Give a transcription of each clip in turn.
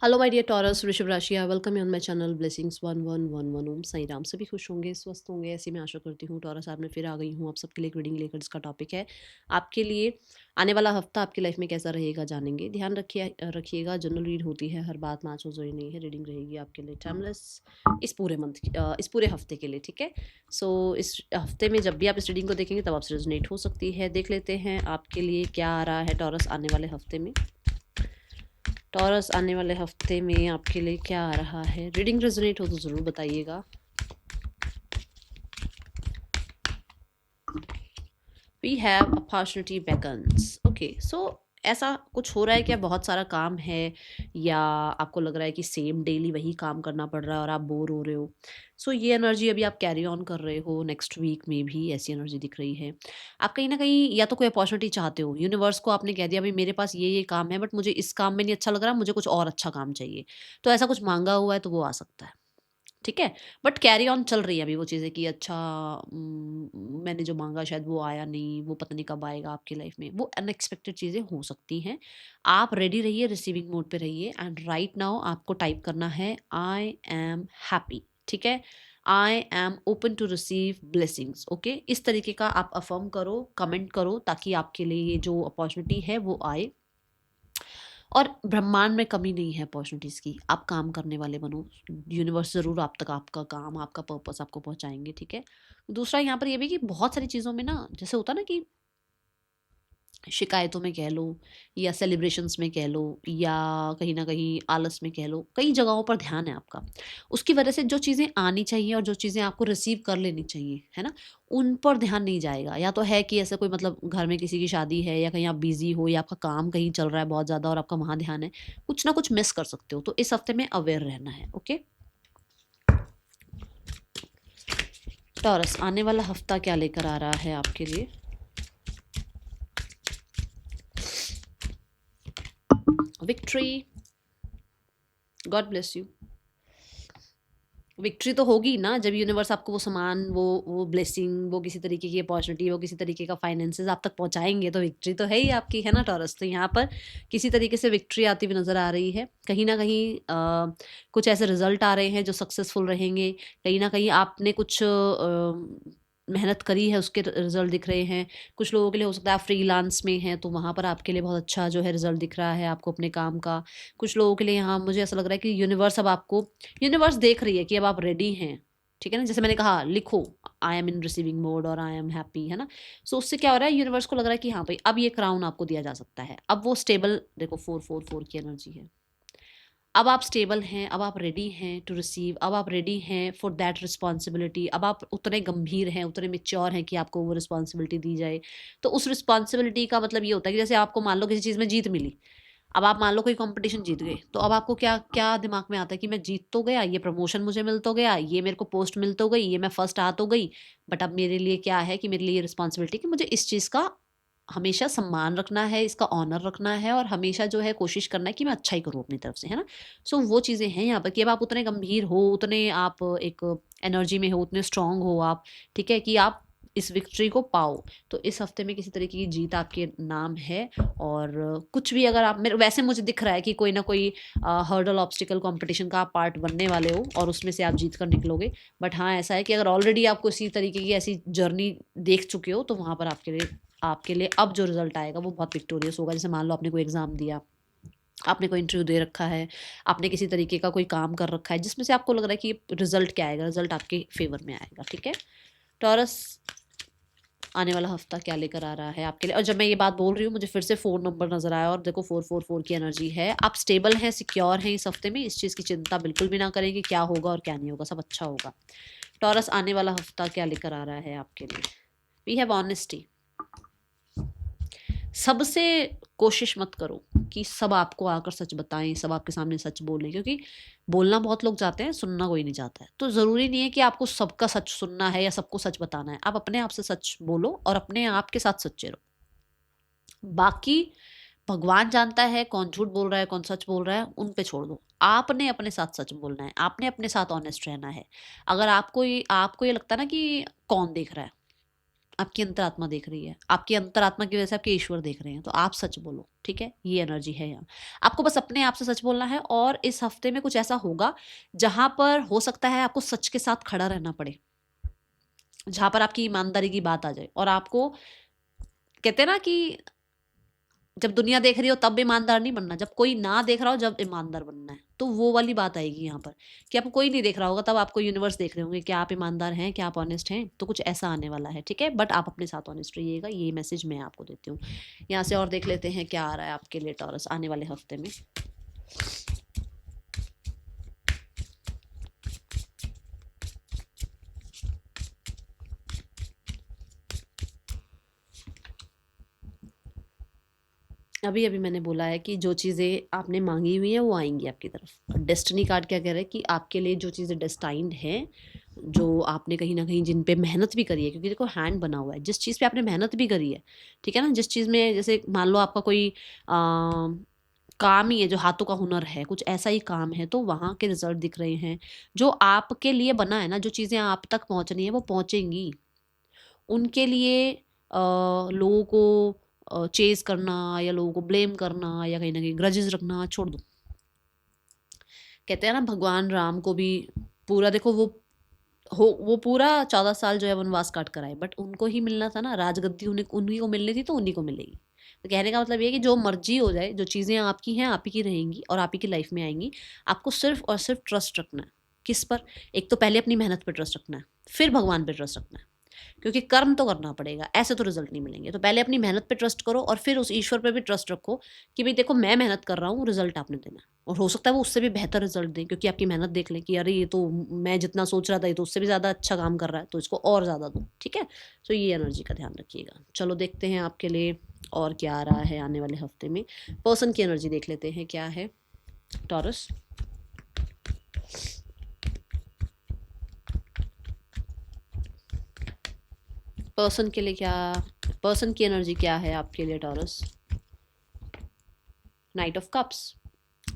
Hello my dear taurus वृषभ राशि welcome you on my channel blessings 1111 ओम साई राम। सभी खुश होंगे, स्वस्थ होंगे, ऐसी मैं आशा करती हूँ। टॉरस आज मैं फिर आ गई हूँ आप सबके लिए एक रीडिंग लेकर, जिसका टॉपिक है आपके लिए आने वाला हफ्ता आपकी लाइफ में कैसा रहेगा, जानेंगे। ध्यान रखिएगा, जनरल रीड होती है, हर बात मैच हो जरूरी नहीं है। रीडिंग रहेगी आपके लिए टाइमलेस इस पूरे इस पूरे हफ्ते के लिए, ठीक है। सो इस हफ्ते में जब भी आप इस रीडिंग को देखेंगे तब आपसे रेजोनेट हो सकती है। देख लेते हैं आपके लिए क्या आ रहा है टॉरस आने वाले हफ्ते में। टॉरस आने वाले हफ्ते में आपके लिए क्या आ रहा है। रीडिंग रेजोनेट हो तो ज़रूर बताइएगा। We have opportunity beacons. Okay, so ऐसा कुछ हो रहा है क्या, बहुत सारा काम है, या आपको लग रहा है कि सेम डेली वही काम करना पड़ रहा है और आप बोर हो रहे हो। सो ये एनर्जी अभी आप कैरी ऑन कर रहे हो, नेक्स्ट वीक में भी ऐसी एनर्जी दिख रही है। आप कहीं ना कहीं या तो कोई अपॉर्चुनिटी चाहते हो, यूनिवर्स को आपने कह दिया भाई मेरे पास ये काम है बट मुझे इस काम में नहीं अच्छा लग रहा, मुझे कुछ और अच्छा काम चाहिए। तो ऐसा कुछ मांगा हुआ है तो वो आ सकता है, ठीक है। बट कैरी ऑन चल रही है अभी वो चीज़ें कि अच्छा, मैंने जो मांगा शायद वो आया नहीं, वो पता नहीं कब आएगा आपकी लाइफ में। वो अनएक्सपेक्टेड चीज़ें हो सकती हैं। आप रेडी रहिए, रिसीविंग मोड पे रहिए एंड राइट नाउ आपको टाइप करना है आई एम हैप्पी, ठीक है। I am open to receive blessings. Okay, इस तरीके का आप अफर्म करो, कमेंट करो, ताकि आपके लिए ये जो अपॉर्चुनिटी है वो आए। और ब्रह्मांड में कमी नहीं है अपॉर्चुनिटीज़ की। आप काम करने वाले बनो, यूनिवर्स ज़रूर आप तक आपका काम, आपका पर्पस आपको पहुंचाएंगे, ठीक है। दूसरा यहाँ पर ये भी कि बहुत सारी चीज़ों में ना, जैसे होता ना कि शिकायतों में कह लो, या सेलिब्रेशंस में कह लो, या कहीं ना कहीं आलस में कह लो, कई जगहों पर ध्यान है आपका। उसकी वजह से जो चीज़ें आनी चाहिए और जो चीज़ें आपको रिसीव कर लेनी चाहिए, है ना, उन पर ध्यान नहीं जाएगा। या तो है कि ऐसा कोई मतलब घर में किसी की शादी है, या कहीं आप बिजी हो, या आपका काम कहीं चल रहा है बहुत ज़्यादा और आपका वहाँ ध्यान है, कुछ ना कुछ मिस कर सकते हो। तो इस हफ्ते में अवेयर रहना है। ओके टॉरस, आने वाला हफ्ता क्या लेकर आ रहा है आपके लिए। Victory, God bless you. Victory तो होगी ना जब यूनिवर्स आपको वो सामान, वो ब्लेसिंग, वो किसी तरीके की अपॉर्चुनिटी, वो किसी तरीके का फाइनेंसेस आप तक पहुंचाएंगे, तो विक्ट्री तो है ही आपकी, है ना टॉरस। तो यहाँ पर किसी तरीके से विक्ट्री आती हुई नज़र आ रही है। कहीं ना कहीं कुछ ऐसे रिजल्ट आ रहे हैं जो सक्सेसफुल रहेंगे। कहीं ना कहीं आपने कुछ मेहनत करी है, उसके रिजल्ट दिख रहे हैं। कुछ लोगों के लिए हो सकता है आप फ्रीलांस में हैं, तो वहाँ पर आपके लिए बहुत अच्छा जो है रिजल्ट दिख रहा है आपको अपने काम का। कुछ लोगों के लिए यहाँ मुझे ऐसा लग रहा है कि यूनिवर्स अब आपको, यूनिवर्स देख रही है कि अब आप रेडी हैं, ठीक है ना। जैसे मैंने कहा, लिखो I am in receiving mode और आई एम हैप्पी, है ना। सो उससे क्या हो रहा है, यूनिवर्स को लग रहा है कि हाँ भाई अब ये क्राउन आपको दिया जा सकता है। अब वो स्टेबल, देखो 444 की एनर्जी है। अब आप स्टेबल हैं, अब आप रेडी हैं टू रिसीव, अब आप रेडी हैं फॉर दैट रिस्पॉन्सिबिलिटी। अब आप उतने गंभीर हैं, उतने मेच्योर हैं कि आपको वो रिस्पॉन्सिबिलिटी दी जाए। तो उस रिस्पॉन्सिबिलिटी का मतलब ये होता है कि जैसे आपको मान लो किसी चीज़ में जीत मिली। अब आप मान लो कोई कंपटीशन जीत गए, तो अब आपको क्या क्या दिमाग में आता है कि मैं जीत तो गया, ये प्रमोशन मुझे मिल तो गया, ये मेरे को पोस्ट मिल तो गई, ये मैं फर्स्ट आ तो गई। बट अब मेरे लिए क्या है कि मेरे लिए ये रिस्पॉन्सिबिलिटी कि मुझे इस चीज़ का हमेशा सम्मान रखना है, इसका ऑनर रखना है, और हमेशा जो है कोशिश करना है कि मैं अच्छा ही करूँ अपनी तरफ से, है ना। सो वो चीज़ें हैं यहाँ पर कि अब आप उतने गंभीर हो, उतने आप एक एनर्जी में हो, उतने स्ट्रांग हो आप, ठीक है, कि आप इस विक्ट्री को पाओ। तो इस हफ्ते में किसी तरीके की जीत आपके नाम है। और कुछ भी अगर आप, मेरे वैसे मुझे दिख रहा है कि कोई ना कोई हर्डल ऑब्स्टिकल कंपटीशन का आप पार्ट बनने वाले हो और उसमें से आप जीत कर निकलोगे। बट हाँ, ऐसा है कि अगर ऑलरेडी आपको इसी तरीके की ऐसी जर्नी देख चुके हो, तो वहाँ पर आपके लिए अब जो रिजल्ट आएगा वो बहुत विक्टोरियस होगा। जैसे मान लो आपने कोई एग्जाम दिया, आपने कोई इंटरव्यू दे रखा है, आपने किसी तरीके का कोई काम कर रखा है जिसमें से आपको लग रहा है कि रिजल्ट क्या आएगा, रिजल्ट आपके फेवर में आएगा, ठीक है। टॉरस, आने वाला हफ्ता क्या लेकर आ रहा है आपके लिए। और जब मैं ये बात बोल रही हूँ, मुझे फिर से 4 नंबर नजर आया, और देखो 444 की एनर्जी है। आप स्टेबल हैं, सिक्योर हैं इस हफ्ते में, इस चीज़ की चिंता बिल्कुल भी ना करें कि क्या होगा और क्या नहीं होगा, सब अच्छा होगा। टॉरस, आने वाला हफ्ता क्या लेकर आ रहा है आपके लिए। We have honesty. सबसे कोशिश मत करो कि सब आपको आकर सच बताएं, सब आपके सामने सच बोलें, क्योंकि बोलना बहुत लोग जाते हैं, सुनना कोई नहीं चाहता है। तो ज़रूरी नहीं है कि आपको सबका सच सुनना है या सबको सच बताना है। आप अपने आप से सच बोलो और अपने आप के साथ सच्चे रहो। बाकी भगवान जानता है कौन झूठ बोल रहा है, कौन सच बोल रहा है, उन पे छोड़ दो। आपने अपने साथ सच बोलना है, आपने अपने साथ ऑनेस्ट रहना है। अगर आपको ये लगता है ना कि कौन देख रहा है, आपकी अंतरात्मा देख रही है, आपकी अंतरात्मा की वजह से आपके ईश्वर देख रहे हैं, तो आप सच बोलो, ठीक है। ये एनर्जी है यहाँ। आपको बस अपने आप से सच बोलना है, और इस हफ्ते में कुछ ऐसा होगा जहां पर हो सकता है आपको सच के साथ खड़ा रहना पड़े, जहां पर आपकी ईमानदारी की बात आ जाए, और आपको कहते हैं ना कि जब दुनिया देख रही हो तब ईमानदार नहीं बनना, जब कोई ना देख रहा हो जब ईमानदार बनना है, तो वो वाली बात आएगी यहाँ पर कि आपको कोई नहीं देख रहा होगा, तब आपको यूनिवर्स देख रहे होंगे क्या आप ईमानदार हैं, क्या आप ऑनेस्ट हैं, तो कुछ ऐसा आने वाला है, ठीक है। बट आप अपने साथ ऑनेस्ट रहिएगा, ये मैसेज मैं आपको देती हूँ। यहाँ से और देख लेते हैं क्या आ रहा है आपके लिए टॉरस आने वाले हफ्ते में। अभी अभी मैंने बोला है कि जो चीज़ें आपने मांगी हुई हैं वो आएंगी आपकी तरफ। डेस्टिनी कार्ड क्या कह रहा है कि आपके लिए जो चीज़ें डेस्टाइंड हैं, जो आपने कहीं ना कहीं जिन पे मेहनत भी करी है, क्योंकि देखो हैंड बना हुआ है, जिस चीज़ पे आपने मेहनत भी करी है, ठीक है ना, जिस चीज़ में जैसे मान लो आपका कोई काम ही है, जो हाथों का हुनर है, कुछ ऐसा ही काम है, तो वहाँ के रिजल्ट दिख रहे हैं। जो आपके लिए बना है ना, जो चीज़ें आप तक पहुँचनी है वो पहुँचेंगी। उनके लिए लोगों को चेज़ करना या लोगों को ब्लेम करना या कहीं न कहीं ग्रजेस रखना छोड़ दो। कहते हैं ना भगवान राम को भी पूरा देखो वो पूरा 14 साल जो है वनवास काट कर आए, बट उनको ही मिलना था ना राजगद्दी, उन्हीं को मिलनी थी, तो उन्हीं को मिलेगी। तो कहने का मतलब ये है कि जो मर्जी हो जाए, जो चीज़ें आपकी हैं आप ही की रहेंगी और आप ही की लाइफ में आएंगी। आपको सिर्फ और सिर्फ ट्रस्ट रखना है। किस पर? एक तो पहले अपनी मेहनत पर ट्रस्ट रखना है, फिर भगवान पर ट्रस्ट रखना है, क्योंकि कर्म तो करना पड़ेगा, ऐसे तो रिजल्ट नहीं मिलेंगे। तो पहले अपनी मेहनत पे ट्रस्ट करो और फिर उस ईश्वर पे भी ट्रस्ट रखो कि भाई देखो मैं मेहनत कर रहा हूँ, रिजल्ट आपने देना है, और हो सकता है वो उससे भी बेहतर रिजल्ट दें, क्योंकि आपकी मेहनत देख लें कि अरे ये तो मैं जितना सोच रहा था ये तो उससे भी ज़्यादा अच्छा काम कर रहा है, तो इसको और ज़्यादा दो, ठीक है। तो ये एनर्जी का ध्यान रखिएगा। चलो देखते हैं आपके लिए और क्या आ रहा है आने वाले हफ्ते में। पर्सन की एनर्जी देख लेते हैं क्या है टॉरस। पर्सन के लिए क्या, पर्सन की एनर्जी क्या है आपके लिए taurus. Night of cups.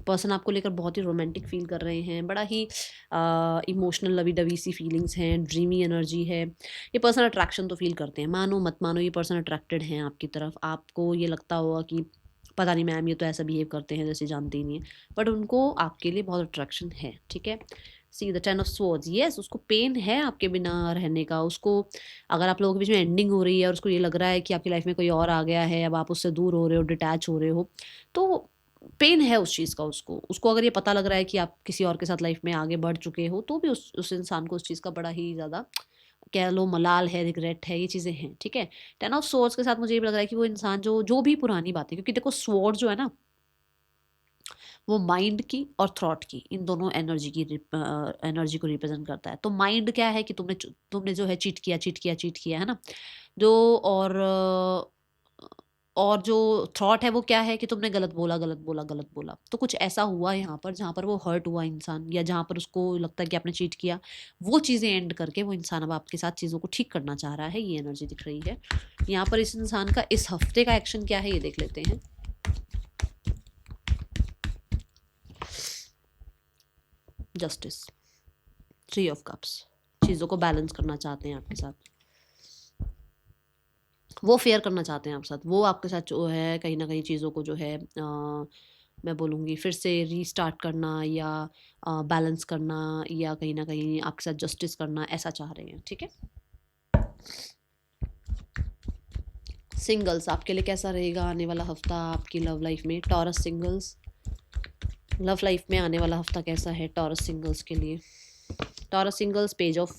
Person आपको लेकर बहुत ही रोमांटिक फील कर रहे हैं, बड़ा ही इमोशनल लवी डवी सी फीलिंग्स हैं, ड्रीमी एनर्जी है। ये पर्सन अट्रैक्शन तो फील करते हैं, मानो मत मानो ये पर्सन अट्रैक्टेड हैं आपकी तरफ। आपको ये लगता होगा कि पता नहीं मैम ये तो ऐसा बिहेव करते हैं जैसे जानते ही नहीं है, बट उनको आपके लिए बहुत अट्रैक्शन है, ठीक है। See the 10 of swords, yes उसको पेन है आपके बिना रहने का। उसको अगर आप लोगों के बीच में एंडिंग हो रही है और उसको ये लग रहा है कि आपकी लाइफ में कोई और आ गया है, अब आप उससे दूर हो रहे हो, डिटैच हो रहे हो, तो पेन है उस चीज़ का। उसको उसको अगर ये पता लग रहा है कि आप किसी और के साथ लाइफ में आगे बढ़ चुके हो, तो भी उस इंसान को उस चीज़ का बड़ा ही ज़्यादा कह लो मलाल है, रिग्रेट है, ये चीज़ें हैं, ठीक है। 10 ऑफ स्वॉर्ड्स के साथ मुझे ये भी लग रहा है कि वो इंसान जो जो भी पुरानी बातें, क्योंकि देखो स्वॉर्ड जो है ना वो माइंड की और थॉट की, इन दोनों एनर्जी को रिप्रेजेंट करता है। तो माइंड क्या है कि तुमने जो है चीट किया है ना, जो और जो थॉट है वो क्या है कि तुमने गलत बोला। तो कुछ ऐसा हुआ यहाँ पर जहाँ पर वो हर्ट हुआ इंसान, या जहाँ पर उसको लगता है कि आपने चीट किया, वो चीज़ें एंड करके वो इंसान अब आपके साथ चीज़ों को ठीक करना चाह रहा है। ये एनर्जी दिख रही है यहाँ पर। इस इंसान का इस हफ्ते का एक्शन क्या है ये देख लेते हैं। जस्टिस, 3 ऑफ कप्स, चीज़ों को बैलेंस करना चाहते हैं आपके साथ, वो फेयर करना चाहते हैं आपके साथ। वो आपके साथ जो है कहीं ना कहीं चीज़ों को जो है मैं बोलूँगी फिर से रीस्टार्ट करना या बैलेंस करना, या कहीं ना कहीं आपके साथ जस्टिस करना, ऐसा चाह रहे हैं, ठीक है। सिंगल्स, आपके लिए कैसा रहेगा आने वाला हफ्ता आपकी लव लाइफ में। टॉरस सिंगल्स, लव लाइफ में आने वाला हफ्ता कैसा है टॉरस सिंगल्स के लिए। Taurus singles, page of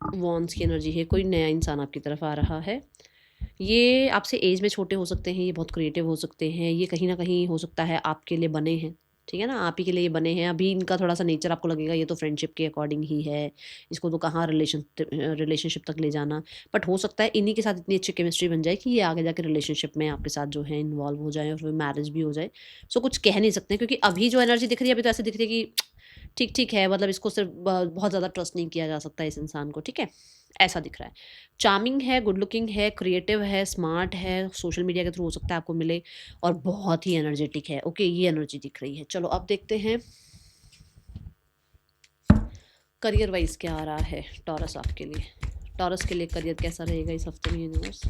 wands की एनर्जी है। कोई नया इंसान आपकी तरफ आ रहा है। ये आपसे एज में छोटे हो सकते हैं, ये बहुत क्रिएटिव हो सकते हैं, ये कहीं ना कहीं हो सकता है आपके लिए बने हैं, ठीक है ना, आप ही के लिए ये बने हैं। अभी इनका थोड़ा सा नेचर आपको लगेगा ये तो फ्रेंडशिप के अकॉर्डिंग ही है, इसको तो कहाँ रिलेशनशिप तक ले जाना। बट हो सकता है इन्हीं के साथ इतनी अच्छी केमिस्ट्री बन जाए कि ये आगे जाकर रिलेशनशिप में आपके साथ जो है इन्वॉल्व हो जाए और फिर मैरिज भी हो जाए। सो कुछ कह नहीं सकते, क्योंकि अभी जो एनर्जी दिख रही है अभी तो ऐसे दिख रही है कि ठीक ठीक है, मतलब इसको सिर्फ बहुत ज़्यादा ट्रस्ट नहीं किया जा सकता इस इंसान को, ठीक है, ऐसा दिख रहा है। चार्मिंग है, गुड लुकिंग है, क्रिएटिव है, स्मार्ट है, सोशल मीडिया के थ्रू हो सकता है आपको मिले, और बहुत ही एनर्जेटिक है। ओके, ये एनर्जी दिख रही है। चलो अब देखते हैं करियर वाइज क्या आ रहा है टॉरस आपके लिए। टॉरस के लिए करियर कैसा रहेगा इस हफ्ते में universe?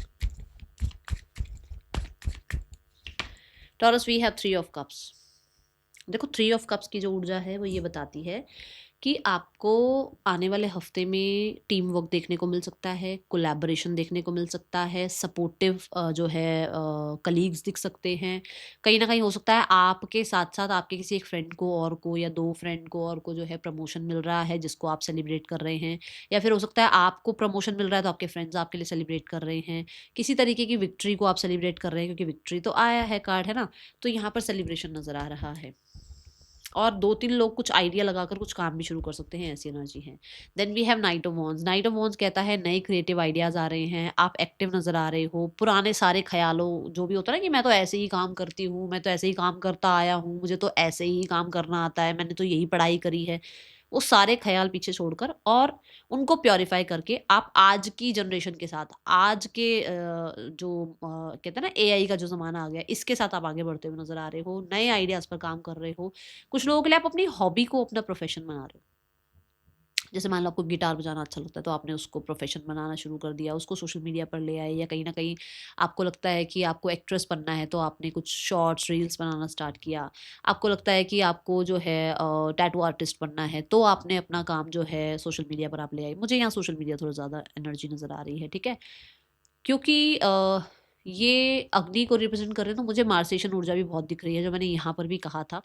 Taurus we have 3 of cups. देखो 3 ऑफ कप्स की जो ऊर्जा है वो ये बताती है कि आपको आने वाले हफ्ते में टीम वर्क देखने को मिल सकता है, कोलैबोरेशन देखने को मिल सकता है, सपोर्टिव जो है कलीग्स दिख सकते हैं। कहीं न कहीं हो सकता है आपके साथ-साथ आपके किसी एक फ्रेंड को और को या 2 फ्रेंड को और को जो है प्रमोशन मिल रहा है जिसको आप सेलिब्रेट कर रहे हैं, या फिर हो सकता है आपको प्रमोशन मिल रहा है तो आपके फ्रेंड्स आपके लिए सेलिब्रेट कर रहे हैं। किसी तरीके की विक्ट्री को आप सेलिब्रेट कर रहे हैं क्योंकि विक्ट्री तो आया है कार्ड, है ना? तो यहाँ पर सेलिब्रेशन नज़र आ रहा है। और 2-3 लोग कुछ आइडिया लगाकर कुछ काम भी शुरू कर सकते हैं, ऐसी एनर्जी है। Then we have knight of wands. Knight of wands कहता है नए क्रिएटिव आइडियाज़ आ रहे हैं, आप एक्टिव नज़र आ रहे हो, पुराने सारे ख़्यालों जो भी होता है ना कि मैं तो ऐसे ही काम करती हूँ, मैं तो ऐसे ही काम करता आया हूँ, मुझे तो ऐसे ही काम करना आता है, मैंने तो यही पढ़ाई करी है। वो सारे ख़्याल पीछे छोड़कर और उनको प्यूरीफाई करके आप आज की जनरेशन के साथ, आज के जो कहते हैं ना एआई का जो ज़माना आ गया, इसके साथ आप आगे बढ़ते हुए नज़र आ रहे हो, नए आइडियाज़ पर काम कर रहे हो। कुछ लोगों के लिए आप अपनी हॉबी को अपना प्रोफ़ेशन बना रहे हो। जैसे मान लो आपको गिटार बजाना अच्छा लगता है तो आपने उसको प्रोफ़ेशन बनाना शुरू कर दिया, उसको सोशल मीडिया पर ले आए, या कहीं न कहीं आपको लगता है कि आपको एक्ट्रेस बनना है तो आपने कुछ शॉर्ट्स, रील्स बनाना स्टार्ट किया। आपको लगता है कि आपको जो है टैटू आर्टिस्ट बनना है तो आपने अपना काम जो है सोशल मीडिया पर आप ले आए। मुझे यहाँ सोशल मीडिया थोड़ा ज़्यादा एनर्जी नज़र आ रही है, ठीक है? क्योंकि ये अग्नि को रिप्रेज़ेंट कर रहे हैं तो मुझे मार्सेशन ऊर्जा भी बहुत दिख रही है, जो मैंने यहाँ पर भी कहा था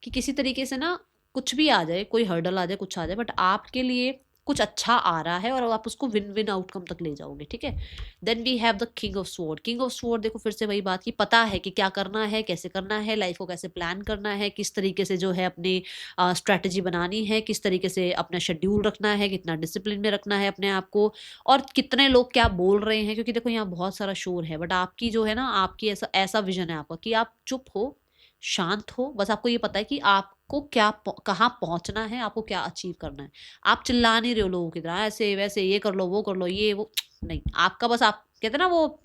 कि किसी तरीके से ना कुछ भी आ जाए, कोई हर्डल आ जाए, कुछ आ जाए, बट आपके लिए कुछ अच्छा आ रहा है और आप उसको विन विन आउटकम तक ले जाओगे, ठीक है? Then we have the king of sword. King of sword देखो फिर से वही बात कि पता है कि क्या करना है, कैसे करना है, लाइफ को कैसे प्लान करना है, किस तरीके से जो है अपनी स्ट्रैटेजी बनानी है, किस तरीके से अपना शेड्यूल रखना है, कितना डिसिप्लिन में रखना है अपने आप को, और कितने लोग क्या बोल रहे हैं। क्योंकि देखो यहाँ बहुत सारा शोर है, बट आपकी जो है ना, आपकी ऐसा ऐसा विजन है आपका कि आप चुप हो, शांत हो, बस आपको ये पता है कि आपको क्या कहाँ पहुंचना है, आपको क्या अचीव करना है। आप चिल्ला नहीं रहे हो लोगों की तरह ऐसे वैसे, ये कर लो वो कर लो ये वो, नहीं। आपका बस, आप कहते हैं ना वो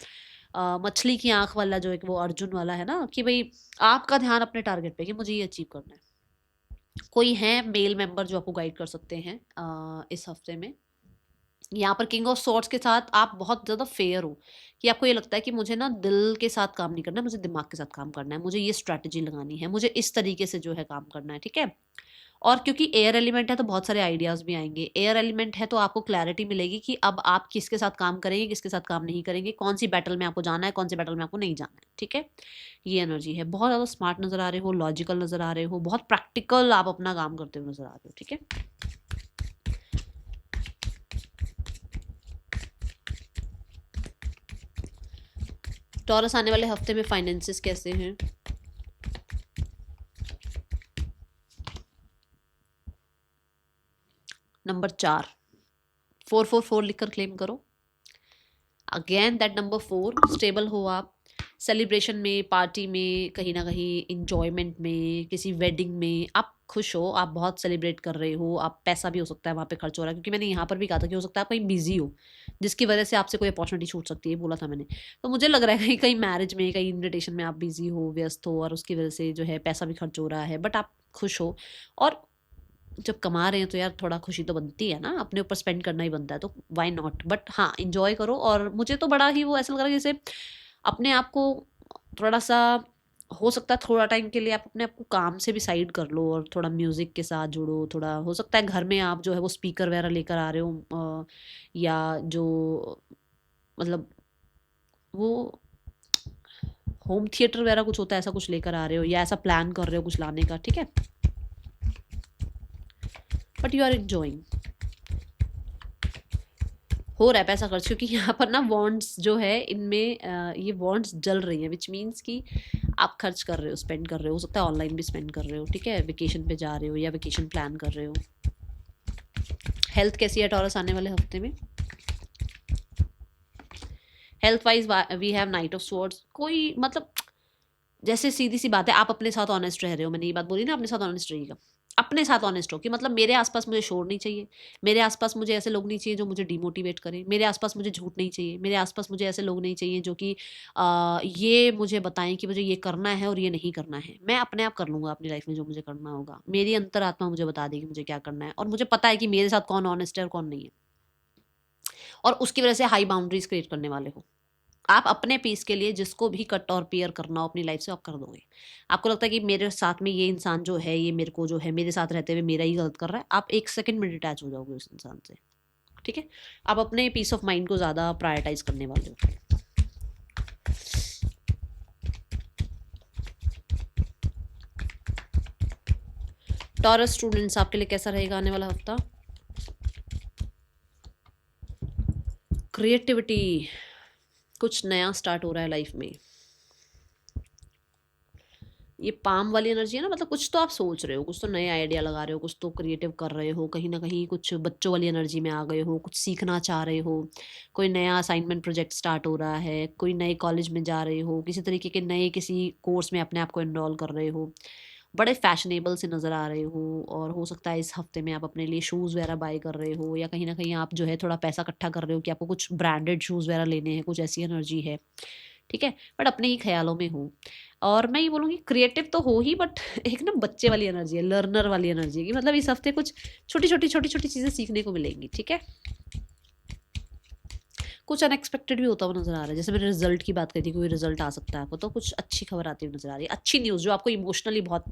मछली की आंख वाला जो एक वो अर्जुन वाला है ना, कि भाई आपका ध्यान अपने टारगेट पे कि मुझे ये अचीव करना है। कोई है मेल मेंबर जो आपको गाइड कर सकते हैं इस हफ्ते में। यहाँ पर किंग ऑफ सॉर्ड्स के साथ आप बहुत ज़्यादा फेयर हो कि आपको ये लगता है कि मुझे ना दिल के साथ काम नहीं करना है, मुझे दिमाग के साथ काम करना है, मुझे ये स्ट्रैटेजी लगानी है, मुझे इस तरीके से जो है काम करना है, ठीक है? और क्योंकि एयर एलिमेंट है तो बहुत सारे आइडियाज़ भी आएँगे। एयर एलिमेंट है तो आपको क्लैरिटी मिलेगी कि अब आप किसके साथ काम करेंगे, किसके साथ काम नहीं करेंगे, कौन-सी बैटल में आपको जाना है, कौन-सी बैटल में आपको नहीं जाना है, ठीक है? ये एनर्जी है। बहुत ज़्यादा स्मार्ट नज़र आ रहे हो, लॉजिकल नज़र आ रहे हो, बहुत प्रैक्टिकल आप अपना काम करते हुए नज़र आ रहे हो, ठीक है? टॉरस आने वाले हफ्ते में फाइनेंसेस कैसे हैं? नंबर 4, 444 लिखकर क्लेम करो। अगेन दैट नंबर 4, स्टेबल हो आप, सेलिब्रेशन में, पार्टी में, कहीं ना कहीं इंजॉयमेंट में, किसी वेडिंग में आप खुश हो, आप बहुत सेलिब्रेट कर रहे हो, आप पैसा भी हो सकता है वहाँ पे खर्च हो रहा है, क्योंकि मैंने यहाँ पर भी कहा था कि हो सकता है आप कहीं बिजी हो जिसकी वजह से आपसे कोई अपॉर्चुनिटी छूट सकती है, बोला था मैंने। तो मुझे लग रहा है कहीं कहीं मैरिज में, कहीं इन्विटेशन में आप बिजी हो, व्यस्त हो, और उसकी वजह से जो है पैसा भी खर्च हो रहा है, बट आप खुश हो। और जब कमा रहे हैं तो यार थोड़ा खुशी तो बनती है ना, अपने ऊपर स्पेंड करना ही बनता है, तो व्हाई नॉट। बट हाँ, एंजॉय करो। और मुझे तो बड़ा ही वो ऐसा लग रहा है जैसे अपने आप को थोड़ा सा, हो सकता है थोड़ा टाइम के लिए आप अपने आप को काम से भी साइड कर लो और थोड़ा म्यूजिक के साथ जुड़ो। थोड़ा हो सकता है घर में आप जो है वो स्पीकर वगैरह लेकर आ रहे हो, या जो मतलब वो होम थिएटर वगैरह कुछ होता है, ऐसा कुछ लेकर आ रहे हो, या ऐसा प्लान कर रहे हो कुछ लाने का, ठीक है? बट यू आर एंजॉइंग, हो रहा है पैसा खर्च, क्योंकि यहाँ पर ना वॉन्ड्स जो है इनमें ये वॉन्ड्स जल रही हैं, विच मीन्स कि आप खर्च कर रहे हो, स्पेंड कर रहे हो सकता है ऑनलाइन भी स्पेंड कर रहे हो, ठीक है? वेकेशन पे जा रहे हो या वेकेशन प्लान कर रहे हो। हेल्थ कैसी है टॉरस आने वाले हफ्ते में? Health wise we have knight of swords. कोई मतलब जैसे सीधी सी बात है, आप अपने साथ ऑनेस्ट रह रहे हो, मैंने ये बात बोली ना, अपने साथ ऑनेस्ट रहिएगा। अपने साथ ऑनेस्ट हो कि मतलब मेरे आसपास मुझे शोर नहीं चाहिए, मेरे आसपास मुझे ऐसे लोग नहीं चाहिए जो मुझे डिमोटिवेट करें, मेरे आसपास मुझे झूठ नहीं चाहिए, मेरे आसपास मुझे ऐसे लोग नहीं चाहिए जो कि ये मुझे बताएं कि मुझे ये करना है और ये नहीं करना है। मैं अपने आप कर लूँगा अपनी लाइफ में जो मुझे करना होगा, मेरी अंतरात्मा मुझे बता देगी मुझे क्या करना है, और मुझे पता है कि मेरे साथ कौन ऑनेस्ट है और कौन नहीं है। और उसकी वजह से हाई बाउंड्रीज क्रिएट करने वाले हो। आप अपने पीस के लिए जिसको भी कट और पेयर करना हो अपनी लाइफ से आप कर दोगे। आपको लगता है कि मेरे साथ में ये इंसान जो है, ये मेरे को जो है मेरे साथ रहते हुए मेरा ही गलत कर रहा है, आप एक सेकंड में डिटैच हो जाओगे उस इंसान से। ठीक है, आप अपने पीस ऑफ माइंड को ज़्यादा प्रायोरिटाइज करने वाले हो। टॉरस स्टूडेंट्स, आपके लिए कैसा रहेगा आने वाला हफ्ता? क्रिएटिविटी, कुछ नया स्टार्ट हो रहा है लाइफ में। ये पाम वाली एनर्जी है ना, मतलब कुछ तो आप सोच रहे हो, कुछ तो नए आइडिया लगा रहे हो, कुछ तो क्रिएटिव कर रहे हो, कहीं ना कहीं कुछ बच्चों वाली एनर्जी में आ गए हो, कुछ सीखना चाह रहे हो, कोई नया असाइनमेंट प्रोजेक्ट स्टार्ट हो रहा है, कोई नए कॉलेज में जा रहे हो, किसी तरीके के नए किसी कोर्स में अपने आप को एनरोल कर रहे हो, बड़े फैशनेबल से नज़र आ रहे हो। और हो सकता है इस हफ्ते में आप अपने लिए शूज़ वगैरह बाय कर रहे हो, या कहीं ना कहीं आप जो है थोड़ा पैसा इकट्ठा कर रहे हो कि आपको कुछ ब्रांडेड शूज़ वगैरह लेने हैं, कुछ ऐसी एनर्जी है। ठीक है, बट अपने ही ख्यालों में हो। और मैं ये बोलूँगी क्रिएटिव तो हो ही, बट एक ना बच्चे वाली एनर्जी है, लर्नर वाली एनर्जी है, कि मतलब इस हफ्ते कुछ छोटी छोटी चीज़ें सीखने को मिलेंगी। ठीक है, कुछ अनएक्सपेक्टेड भी होता हुआ नजर आ रहा है। जैसे मैंने रिजल्ट की बात करी थी, कोई रिजल्ट आ सकता है आपको, तो कुछ अच्छी खबर आती हुई नजर आ रही है, अच्छी न्यूज़ जो आपको इमोशनली बहुत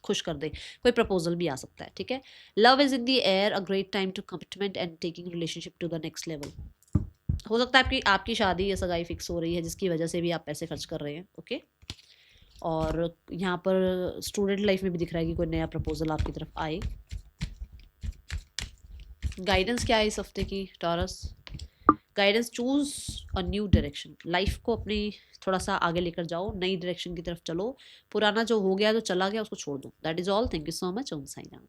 खुश कर दे। कोई प्रपोजल भी आ सकता है। ठीक है, love is in the air, a great time to commitment and taking relationship to the next level. हो सकता है आपकी आपकी शादी या सगाई फिक्स हो रही है, जिसकी वजह से भी आप पैसे खर्च कर रहे हैं। ओके, और यहाँ पर स्टूडेंट लाइफ में भी दिख रहा है कि कोई नया प्रपोजल आपकी तरफ आए। गाइडेंस क्या है इस हफ्ते की taurus? Guidance, choose a new direction. Life को अपनी थोड़ा सा आगे लेकर जाओ, नई डायरेक्शन की तरफ चलो, पुराना जो हो गया जो चला गया उसको छोड़ दो। That is all. Thank you so much. Om Sai Ram.